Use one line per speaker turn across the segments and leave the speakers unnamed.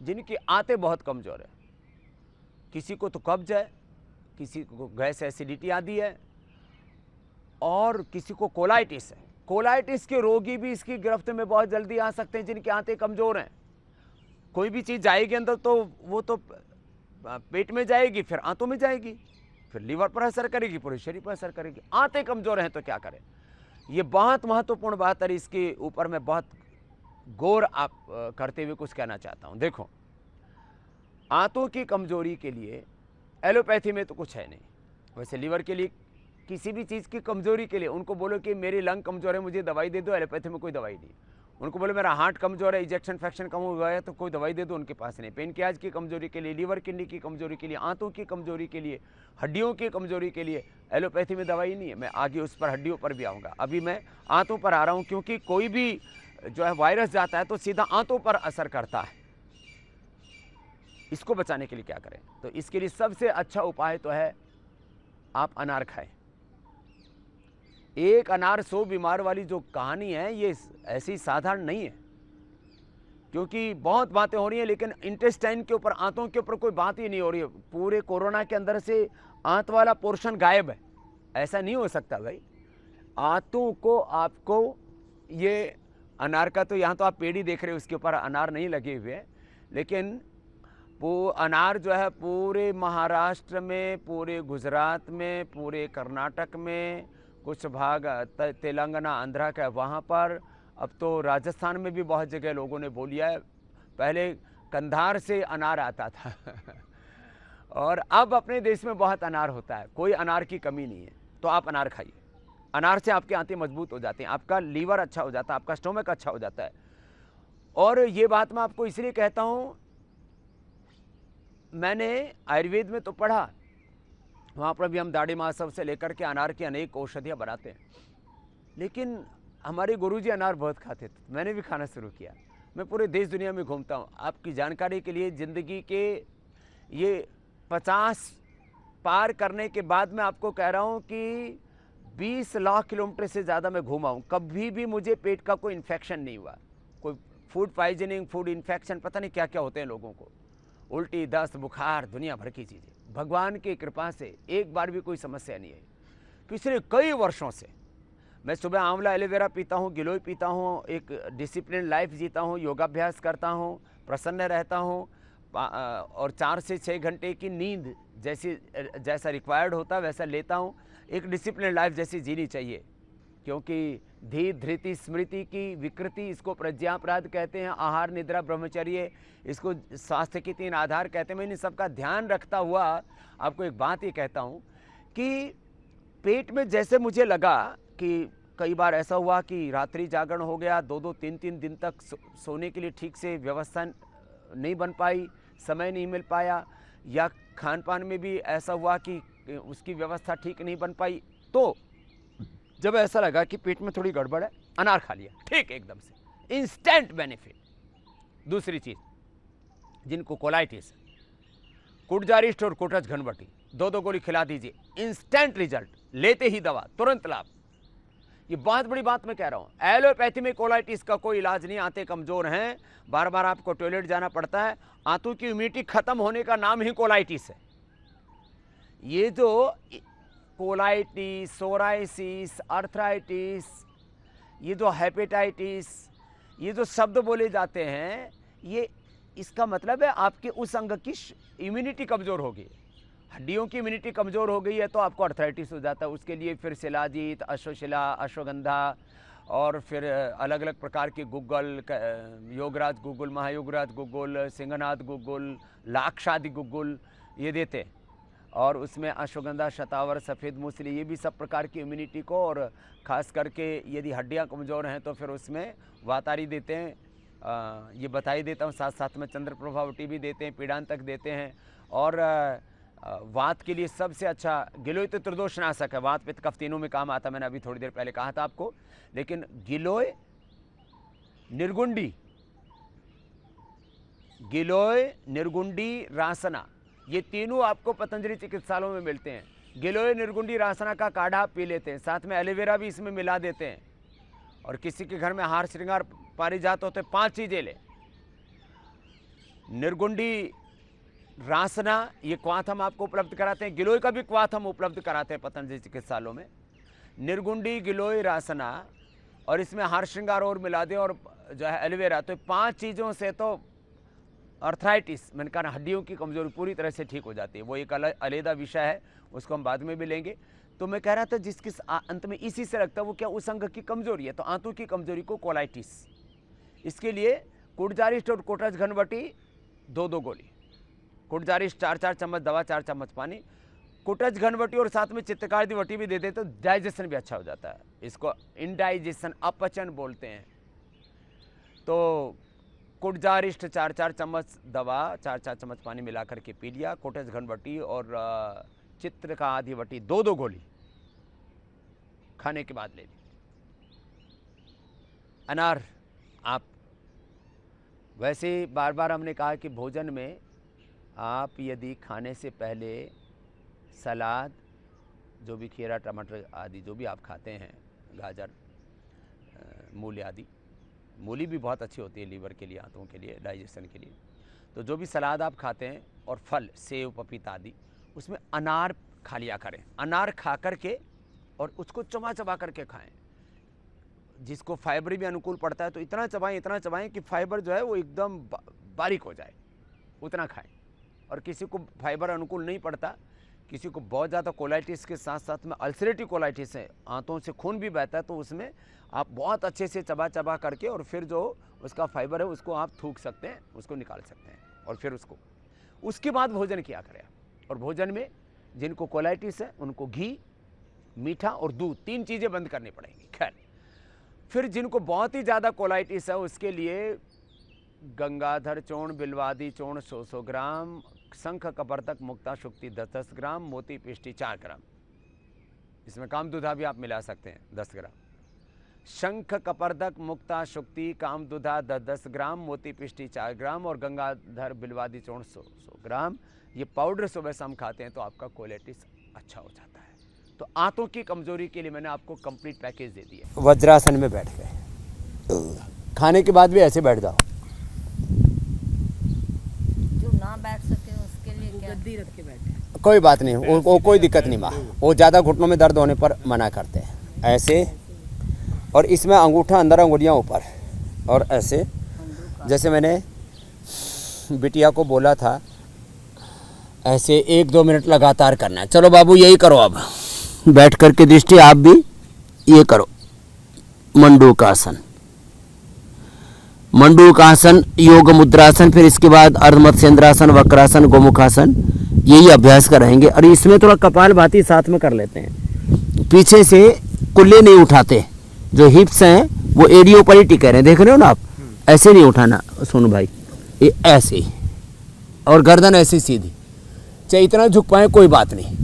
जिनकी आंतें बहुत कमज़ोर है। किसी को तो कब्ज है, किसी को गैस एसिडिटी आदि है, और किसी को कोलाइटिस है। कोलाइटिस के रोगी भी इसकी गिरफ्त में बहुत जल्दी आ सकते हैं जिनकी आंतें कमज़ोर हैं। कोई भी चीज़ जाएगी अंदर तो वो तो पेट में जाएगी, फिर आंतों में जाएगी, फिर लीवर पर असर करेगी, पूरे शरीर पर असर करेगी। आंतें कमज़ोर हैं तो क्या करें? ये बहुत महत्वपूर्ण बात है, इसके ऊपर मैं बहुत गौर आप करते हुए कुछ कहना चाहता हूँ। देखो, आंतों की कमज़ोरी के लिए एलोपैथी में तो कुछ है नहीं। वैसे लीवर के लिए, किसी भी चीज़ की कमज़ोरी के लिए उनको बोलो कि मेरी लंग कमज़ोर है, मुझे दवाई दे दो, एलोपैथी में कोई दवाई नहीं। उनको बोलो मेरा हार्ट कमज़ोर है, इजेक्शन फ्रैक्शन कम हुआ है, तो कोई दवाई दे दो, उनके पास नहीं। पेनक्रियाज की कमज़ोरी के लिए, लीवर किडनी की कमज़ोरी के लिए, आंतों की कमज़ोरी के लिए, हड्डियों की कमज़ोरी के लिए एलोपैथी में दवाई नहीं है। मैं आगे उस पर, हड्डियों पर भी आऊँगा। अभी मैं आंतों पर आ रहा हूँ, क्योंकि कोई भी जो है वायरस जाता है तो सीधा आंतों पर असर करता है। इसको बचाने के लिए क्या करें? तो इसके लिए सबसे अच्छा उपाय तो है आप अनार खाएं। एक अनार 100 बीमार वाली जो कहानी है, ये ऐसी साधारण नहीं है, क्योंकि बहुत बातें हो रही हैं, लेकिन इंटेस्टाइन के ऊपर, आंतों के ऊपर कोई बात ही नहीं हो रही है। पूरे कोरोना के अंदर से आंत वाला पोर्शन गायब है। ऐसा नहीं हो सकता भाई। आंतों को आपको, ये अनार का तो यहाँ तो आप पेड़ ही देख रहे हो, उसके ऊपर अनार नहीं लगे हुए हैं, लेकिन वो अनार जो है पूरे महाराष्ट्र में, पूरे गुजरात में, पूरे कर्नाटक में, कुछ भाग तेलंगाना आंध्रा का वहाँ पर, अब तो राजस्थान में भी बहुत जगह लोगों ने बोल लिया है। पहले कंधार से अनार आता था और अब अपने देश में बहुत अनार होता है, कोई अनार की कमी नहीं है। तो आप अनार खाइए। अनार से आपके आंतें मजबूत हो जाती हैं, आपका लीवर अच्छा हो जाता है, आपका स्टोमक अच्छा हो जाता है। और ये बात मैं आपको इसलिए कहता हूँ, मैंने आयुर्वेद में तो पढ़ा, वहाँ पर भी हम दाढ़ी महोत्सव से लेकर के अनार की अनेक औषधियाँ बनाते हैं, लेकिन हमारे गुरुजी अनार बहुत खाते थे, मैंने भी खाना शुरू किया। मैं पूरे देश दुनिया में घूमता हूँ। आपकी जानकारी के लिए, ज़िंदगी के ये 50 पार करने के बाद मैं आपको कह रहा हूँ कि 20 लाख किलोमीटर से ज़्यादा मैं घूमा हूँ, कभी भी मुझे पेट का कोई इन्फेक्शन नहीं हुआ। कोई फूड पॉइजनिंग, फूड इन्फेक्शन, पता नहीं क्या क्या होते हैं लोगों को, उल्टी, दस्त, बुखार, दुनिया भर की चीज़ें। भगवान की कृपा से एक बार भी कोई समस्या नहीं है। पिछले कई वर्षों से मैं सुबह आंवला एलोवेरा पीता हूँ, गिलोय पीता हूँ, एक डिसिप्लिन लाइफ जीता हूँ, योगाभ्यास करता हूँ, प्रसन्न रहता हूँ, और 4 से 6 घंटे की नींद जैसा रिक्वायर्ड होता है वैसा लेता हूँ। एक डिसिप्लिन लाइफ जैसी जीनी चाहिए, क्योंकि धी धृति स्मृति की विकृति, इसको प्रज्ञापराध कहते हैं, आहार निद्रा ब्रह्मचर्य, इसको स्वास्थ्य के 3 आधार कहते हैं। मैं इन सबका ध्यान रखता हुआ आपको एक बात ये कहता हूँ कि पेट में जैसे मुझे लगा कि कई बार ऐसा हुआ कि रात्रि जागरण हो गया, 2-2, 3-3 दिन तक सोने के लिए ठीक से व्यवस्था नहीं बन पाई, समय नहीं मिल पाया, या खान पान में भी ऐसा हुआ कि उसकी व्यवस्था ठीक नहीं बन पाई, तो जब ऐसा लगा कि पेट में थोड़ी गड़बड़ है, अनार खा लिया, ठीक एकदम से इंस्टेंट बेनिफिट। दूसरी चीज, जिनको कोलाइटिस, कुटजारिस्ट और कोटज घनवटी, 2-2 गोली खिला दीजिए, इंस्टेंट रिजल्ट, लेते ही दवा, तुरंत लाभ। ये बहुत बड़ी बात मैं कह रहा हूं। एलोपैथी में कोलाइटिस का कोई इलाज नहीं। आंतें कमजोर हैं, बार बार आपको टॉयलेट जाना पड़ता है, आंतों की इम्यूनिटी खत्म होने का नाम ही कोलाइटिस है। ये जो कोलाइटिस, सोराइसिस, अर्थराइटिस, ये जो हेपेटाइटिस, ये जो शब्द बोले जाते हैं, ये इसका मतलब है आपके उस अंग की इम्यूनिटी कमजोर होगी। हड्डियों की इम्यूनिटी कमजोर हो गई है तो आपको अर्थराइटिस हो जाता है। उसके लिए फिर शिलाजीत, अश्वशिला, अश्वगंधा, और फिर अलग अलग प्रकार के गुग्गल, योगराज गुग्गुल, महायोगराज गुग्गुल, सिंहनाथ गुग्गुल, लाक्षादि गुग्गुल ये देते हैं। और उसमें अश्वगंधा, शतावर, सफ़ेद मूसली, ये भी सब प्रकार की इम्यूनिटी को, और ख़ास करके यदि हड्डियां कमज़ोर हैं तो फिर उसमें वातारी देते हैं। ये बता ही देता हूँ, साथ साथ में चंद्र प्रभावटी भी देते हैं, पीड़ांतक देते हैं। और वात के लिए सबसे अच्छा गिलोय तो त्रिदोषनाशक है, वात पित्त कफ तीनों में काम आता है, मैंने अभी थोड़ी देर पहले कहा था आपको। लेकिन गिलोय, निर्गुंडी, रासना, ये तीनों आपको पतंजलि चिकित्सालयों में मिलते हैं। गिलोय, निर्गुंडी, रासना का काढ़ा आप पी लेते हैं, साथ में एलोवेरा भी इसमें मिला देते हैं। और किसी के घर में हार श्रृंगार पारिजात होते, 5 चीज़ें ले, निर्गुंडी रासना, ये क्वाथ हम आपको उपलब्ध कराते हैं। गिलोय का भी क्वाथ हम उपलब्ध कराते हैं पतंजलि चिकित्सालयों में। निर्गुंडी, गिलोय, रासना, और इसमें हार श्रृंगार और मिला दें, और जो है एलोवेरा। तो 5 चीज़ों से तो अर्थराइटिस, मैंने कहा हड्डियों की कमजोरी पूरी तरह से ठीक हो जाती है। वो एक अलग विषय है, उसको हम बाद में भी लेंगे। तो मैं कह रहा था जिसके अंत में इसी से लगता है वो क्या, उस अंग की कमजोरी है। तो आंतों की कमजोरी को कोलाइटिस, इसके लिए कुटजारिस्ट और कोटज घनवटी 2-2 गोली, कुटजारिस्ट 4-4 चम्मच दवा, 4 चम्मच पानी, कुटज घनवटी और साथ में चित्तकारदी वटी भी दे दे तो डाइजेशन भी अच्छा हो जाता है। इसको इंडाइजेशन, अपचन बोलते हैं। तो कुटजारिस्ट 4-4 चम्मच दवा, 4-4 चम्मच पानी मिला करके पी लिया। कोटज घनवटी और चित्र का आधी वटी 2-2 गोली खाने के बाद ले ली। अनार, आप वैसे बार बार हमने कहा कि भोजन में आप यदि खाने से पहले सलाद, जो भी खीरा, टमाटर आदि जो भी आप खाते हैं, गाजर, मूली आदि, मूली भी बहुत अच्छी होती है लीवर के लिए, आंतों के लिए, डाइजेशन के लिए। तो जो भी सलाद आप खाते हैं और फल, सेब, पपीता आदि, उसमें अनार खा लिया करें। अनार खा करके और उसको चबा चबा करके खाएं। जिसको फाइबर भी अनुकूल पड़ता है तो इतना चबाएं कि फाइबर जो है वो एकदम बारीक हो जाए, उतना खाएं। और किसी को फाइबर अनुकूल नहीं पड़ता, किसी को बहुत ज़्यादा कोलाइटिस के साथ साथ में अल्सरेटिव कोलाइटिस है, आंतों से खून भी बहता है, तो उसमें आप बहुत अच्छे से चबा चबा करके और फिर जो उसका फाइबर है उसको आप थूक सकते हैं, उसको निकाल सकते हैं, और फिर उसके बाद भोजन किया करें। और भोजन में जिनको कोलाइटिस है उनको घी, मीठा और दूध, 3 चीज़ें बंद करनी पड़ेंगी। खैर, फिर जिनको बहुत ही ज़्यादा कोलाइटिस है उसके लिए गंगाधर चूर्ण, बिल्वादी चूर्ण 100 ग्राम, शंख कपर्तक मुक्ता शुक्ति 10 ग्राम, मोती पिष्टी 4 ग्राम, इसमें कामदुधा भी आप मिला सकते हैं 10 ग्राम। शंख कपर्तक मुक्ता शुक्ति कामदुधा 10 ग्राम, मोती पिष्टी 4 ग्राम और गंगाधर बिल्वादी चूर्ण 100 ग्राम। ये पाउडर सुबह शाम खाते हैं तो आपका कोलाइटिस अच्छा हो जाता है। तो आंतों की कमजोरी के लिए मैंने आपको कंप्लीट पैकेज दे दिया। वज्रासन में बैठ गए, खाने के बाद भी ऐसे बैठ जाओ।
जो ना बैठ सके उसके लिए क्या, गद्दी रख के बैठे,
कोई बात नहीं, वो कोई दिक्कत नहीं। माँ वो ज़्यादा घुटनों में दर्द होने पर मना करते हैं। ऐसे, और इसमें अंगूठा अंदर, अंगुलियाँ ऊपर, और ऐसे जैसे मैंने बिटिया को बोला था, ऐसे 1-2 मिनट लगातार करना है। चलो बाबू यही करो, अब बैठ करके दृष्टि आप भी ये करो, मंडूकासन, मंडूकासन, योग मुद्रासन, फिर इसके बाद अर्धमत्स्येंद्रासन, वक्रासन, गोमुखासन, यही अभ्यास कराएंगे। और इसमें थोड़ा कपालभाति साथ में कर लेते हैं। पीछे से कुल्ले नहीं उठाते, जो हिप्स हैं वो एड़ियों पर ही टिके रहे, देख रहे हो ना आप, ऐसे नहीं उठाना सोनू भाई, ये ऐसे ही, और गर्दन ऐसे सीधी। चाहे इतना झुक पाए कोई बात नहीं,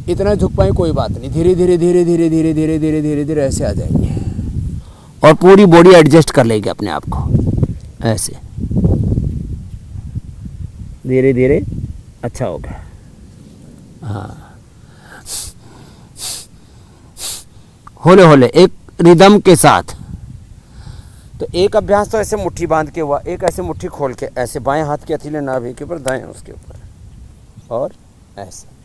इतना झुक पाए कोई बात नहीं, धीरे धीरे धीरे धीरे धीरे धीरे धीरे धीरे धीरे ऐसे आ जाएंगे और पूरी बॉडी एडजस्ट कर लेगी अपने आप को। ऐसे धीरे धीरे अच्छा होगा। हाँ, होले होले एक रिदम के साथ। तो एक अभ्यास तो ऐसे मुट्ठी बांध के हुआ, एक ऐसे मुट्ठी खोल के, ऐसे बाएं हाथ के हथेली नाभि के ऊपर, दाएं उसके ऊपर, और ऐसे।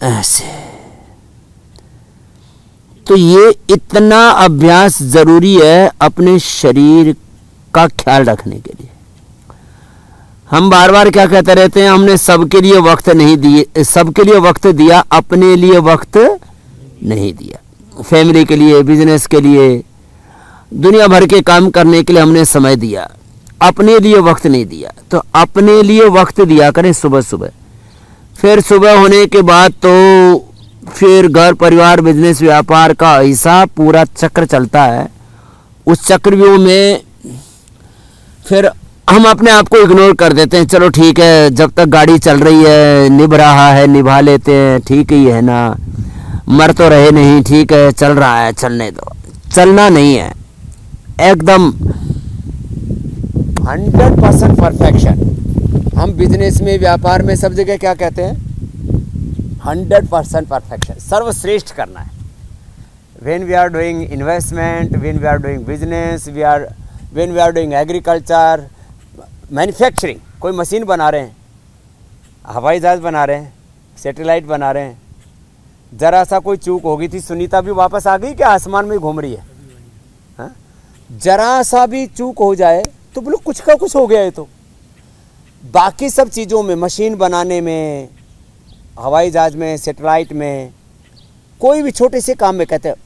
ऐसे। तो ये इतना अभ्यास जरूरी है अपने शरीर का ख्याल रखने के लिए। हम बार बार क्या कहते रहते हैं, हमने सबके लिए वक्त नहीं दिए, सबके लिए वक्त दिया, अपने लिए वक्त नहीं दिया। फैमिली के लिए, बिजनेस के लिए, दुनिया भर के काम करने के लिए हमने समय दिया, अपने लिए वक्त नहीं दिया। तो अपने लिए वक्त दिया करें सुबह सुबह। फिर सुबह होने के बाद तो फिर घर, परिवार, बिजनेस, व्यापार का ऐसा पूरा चक्र चलता है। उस चक्रव्यूह में फिर हम अपने आप को इग्नोर कर देते हैं। चलो ठीक है, जब तक गाड़ी चल रही है, निभ रहा है, निभा लेते हैं, ठीक ही है ना, मर तो रहे नहीं, ठीक है, चल रहा है, चलने दो। चलना नहीं है, एकदम 100% परफेक्शन। हम बिजनेस में, व्यापार में, सब जगह क्या कहते हैं, 100% परफेक्शन, सर्वश्रेष्ठ करना है। when we are doing investment, when we are doing business, when we are doing agriculture, manufacturing, कोई मशीन बना रहे हैं, हवाई जहाज बना रहे हैं, सैटेलाइट बना रहे हैं, ज़रा सा कोई चूक होगी थी, सुनीता भी वापस आ गई क्या आसमान में घूम रही है? हाँ, जरा सा भी चूक हो जाए तो बोलो कुछ का कुछ हो गया है। तो बाकी सब चीज़ों में, मशीन बनाने में, हवाई जहाज में, सैटेलाइट में, कोई भी छोटे से काम में कहते हैं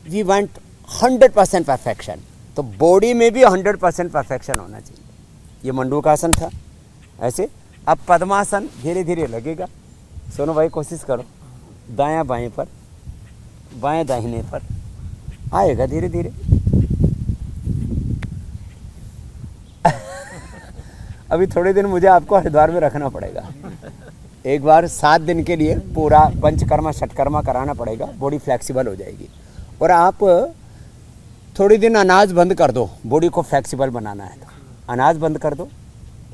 वी वांट 100% परफेक्शन। तो बॉडी में भी 100% परफेक्शन होना चाहिए। ये मंडूकासन था ऐसे। अब पद्मासन धीरे धीरे लगेगा। सोनू भाई कोशिश करो, दायां बाएं पर, बाएं दाहिने पर आएगा धीरे धीरे। अभी थोड़े दिन मुझे आपको हरिद्वार में रखना पड़ेगा, एक बार 7 दिन के लिए पूरा पंचकर्मा षटकर्मा कराना पड़ेगा, बॉडी फ्लेक्सिबल हो जाएगी। और आप थोड़ी दिन अनाज बंद कर दो, बॉडी को फ्लेक्सिबल बनाना है तो अनाज बंद कर दो,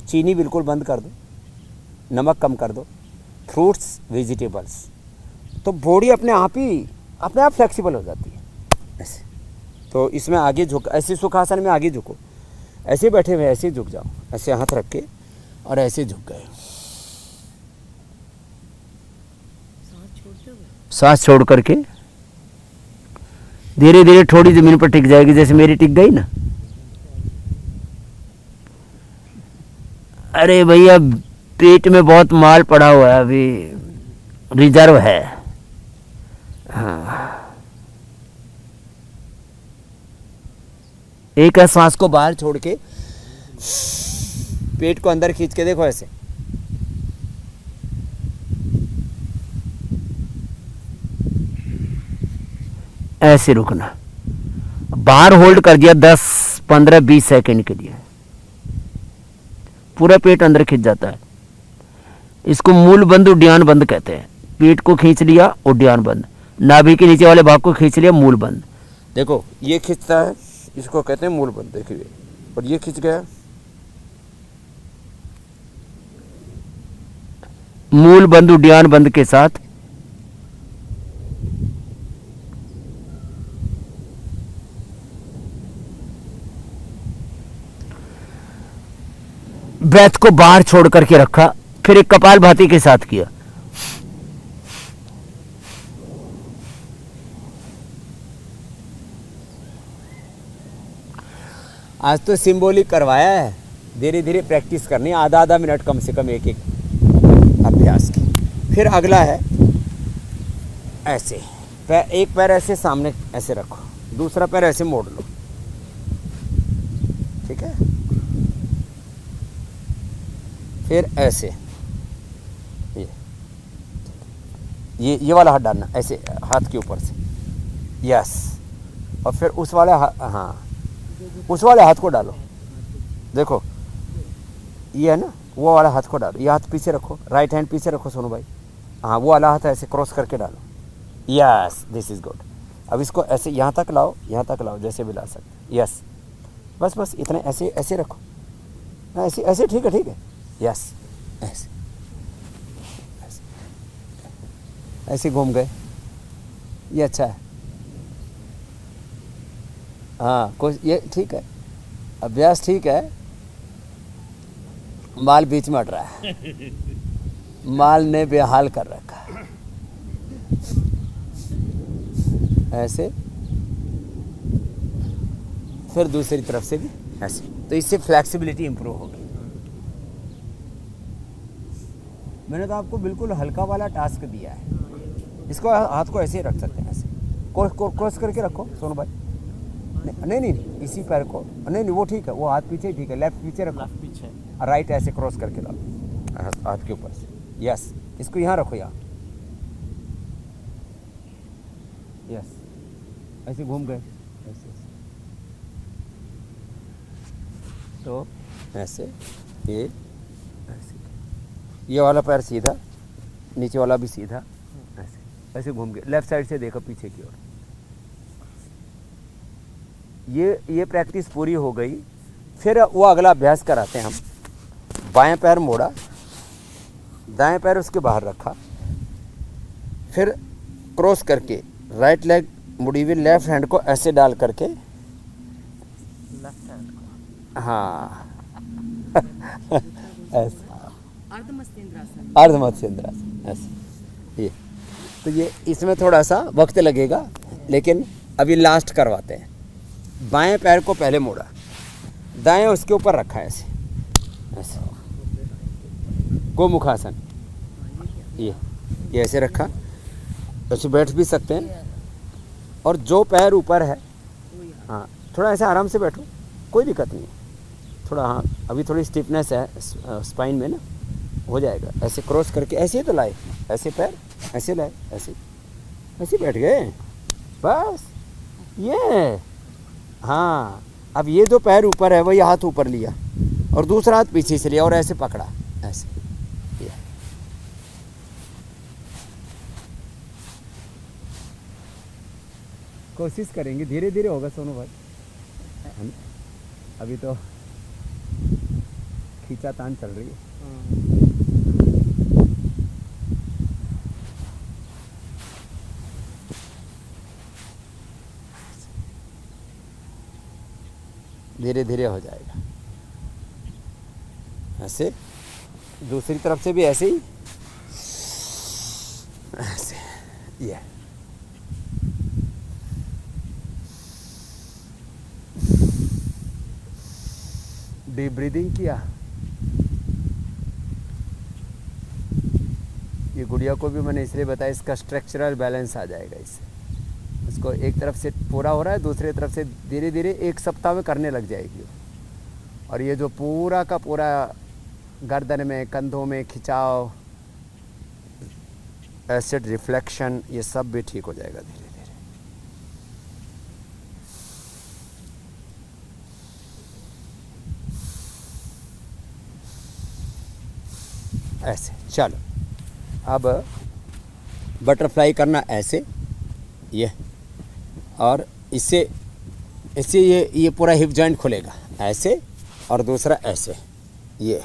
चीनी बिल्कुल बंद कर दो, नमक कम कर दो, फ्रूट्स वेजिटेबल्स, तो बॉडी अपने आप फ्लेक्सिबल हो जाती है ऐसे। तो इसमें आगे झुक, ऐसे सुखासन में आगे झुको, ऐसे बैठे हुए ऐसे झुक जाओ, ऐसे हाथ रख के और ऐसे झुक गए, सांस छोड़ करके धीरे धीरे थोड़ी जमीन पर टिक जाएगी, जैसे मेरी टिक गई ना। अरे भैया पेट में बहुत माल पड़ा हुआ है, अभी रिजर्व है। हाँ, एक सांस को बाहर छोड़ के पेट को अंदर खींच के देखो ऐसे। ऐसे रुकना, बाहर होल्ड कर दिया 10, 15, 20 सेकंड के लिए, पूरा पेट अंदर खींच जाता है। इसको मूल बंद उड्डयन बंद कहते हैं। पेट को खींच लिया उड्डयन बंद, नाभि के नीचे वाले भाग को खींच लिया मूल बंद। देखो ये खींचता है, इसको कहते हैं मूल बंद, देखिए, और ये खींच गया मूल बंद उड्डयन बंद के साथ ब्रेथ को बाहर छोड़ करके रखा, फिर एक कपालभाति के साथ किया। आज तो सिंबॉलिक करवाया है, धीरे धीरे प्रैक्टिस करनी, आधा मिनट कम से कम एक अभ्यास की। फिर अगला है ऐसे, एक पैर ऐसे सामने ऐसे रखो, दूसरा पैर ऐसे मोड़ लो, ठीक है। फिर ऐसे ये वाला हाथ डालना ऐसे हाथ के ऊपर से, यस। और फिर उस वाले हाँ, उस वाले हाथ को डालो, देखो ये है ना, वो वाला हाथ को डालो, ये हाथ पीछे रखो, राइट हैंड पीछे रखो सोनू भाई, हाँ वो वाला हाथ ऐसे क्रॉस करके डालो, यस, दिस इज गुड। अब इसको ऐसे यहाँ तक लाओ, जैसे भी ला सकते, यस, बस इतना ऐसे ऐसे रखो, ऐसे ठीक है, यस, ऐसे घूम गए, ये अच्छा है। हाँ कुछ ये ठीक है, अभ्यास ठीक है। माल बीच में अट रहा है, माल ने बेहाल कर रखा है, ऐसे। फिर दूसरी तरफ से भी ऐसे, तो इससे फ्लेक्सिबिलिटी इंप्रूव होगी। मैंने तो आपको बिल्कुल हल्का वाला टास्क दिया है। इसको हाथ को ऐसे ही रख सकते हैं, ऐसे क्रॉस करके रखो सोनू भाई। नहीं, इसी पैर को नहीं, वो ठीक है, वो हाथ पीछे ठीक है, लेफ्ट पीछे रखो, पीछे, राइट ऐसे क्रॉस करके लाओ हाथ के ऊपर से, यस। इसको यहाँ रखो, यहाँ, यस, ऐसे घूम गए, ऐसे तो ऐसे, ये वाला पैर सीधा, नीचे वाला भी सीधा, ऐसे घूम गए। लेफ्ट साइड से देखो पीछे की ओर। ये प्रैक्टिस पूरी हो गई। फिर वो अगला अभ्यास कराते हैं हम। बाएं पैर मोड़ा, दाएं पैर उसके बाहर रखा, फिर क्रॉस करके राइट लेग मुड़ी हुई लेफ्ट हैंड को ऐसे डाल करके,
लेफ्ट हैंड को
हाँ ऐसे
अर्ध मत्स्येंद्रासन।
अर्ध मत्स्येंद्रासन ऐसे। ये तो ये इसमें थोड़ा सा वक्त लगेगा, लेकिन अभी लास्ट करवाते हैं। बाएं पैर को पहले मोड़ा, दाएं उसके ऊपर रखा है ऐसे ऐसे, गोमुखासन। ये ऐसे रखा, ऐसे बैठ भी सकते हैं। और जो पैर ऊपर है, हाँ थोड़ा ऐसे आराम से बैठो, कोई दिक्कत नहीं है। थोड़ा हाँ अभी थोड़ी स्टिफनेस है स्पाइन में ना, हो जाएगा। ऐसे क्रॉस करके ऐसे ही तो लाए, ऐसे पैर ऐसे लाए, ऐसे ऐसे बैठ गए बस। ये हाँ, अब ये जो पैर ऊपर है वही हाथ ऊपर लिया और दूसरा हाथ पीछे से लिया और ऐसे पकड़ा ऐसे। ये कोशिश करेंगे, धीरे धीरे होगा सोनू भाई। अभी तो खींचातान चल रही है। धीरे धीरे हो जाएगा ऐसे। दूसरी तरफ से भी ऐसे ही ऐसे। ये डीप ब्रीदिंग किया। ये गुड़िया को भी मैंने इसलिए बताया, इसका स्ट्रक्चरल बैलेंस आ जाएगा इससे। उसको एक तरफ से पूरा हो रहा है, दूसरी तरफ से धीरे धीरे एक सप्ताह में करने लग जाएगी। और ये जो पूरा का पूरा गर्दन में, कंधों में खिंचाव, एसिड रिफ्लेक्शन, ये सब भी ठीक हो जाएगा धीरे धीरे। ऐसे चलो। अब बटरफ्लाई करना ऐसे, ये और इससे ये पूरा हिप जॉइंट खुलेगा ऐसे, और दूसरा ऐसे। ये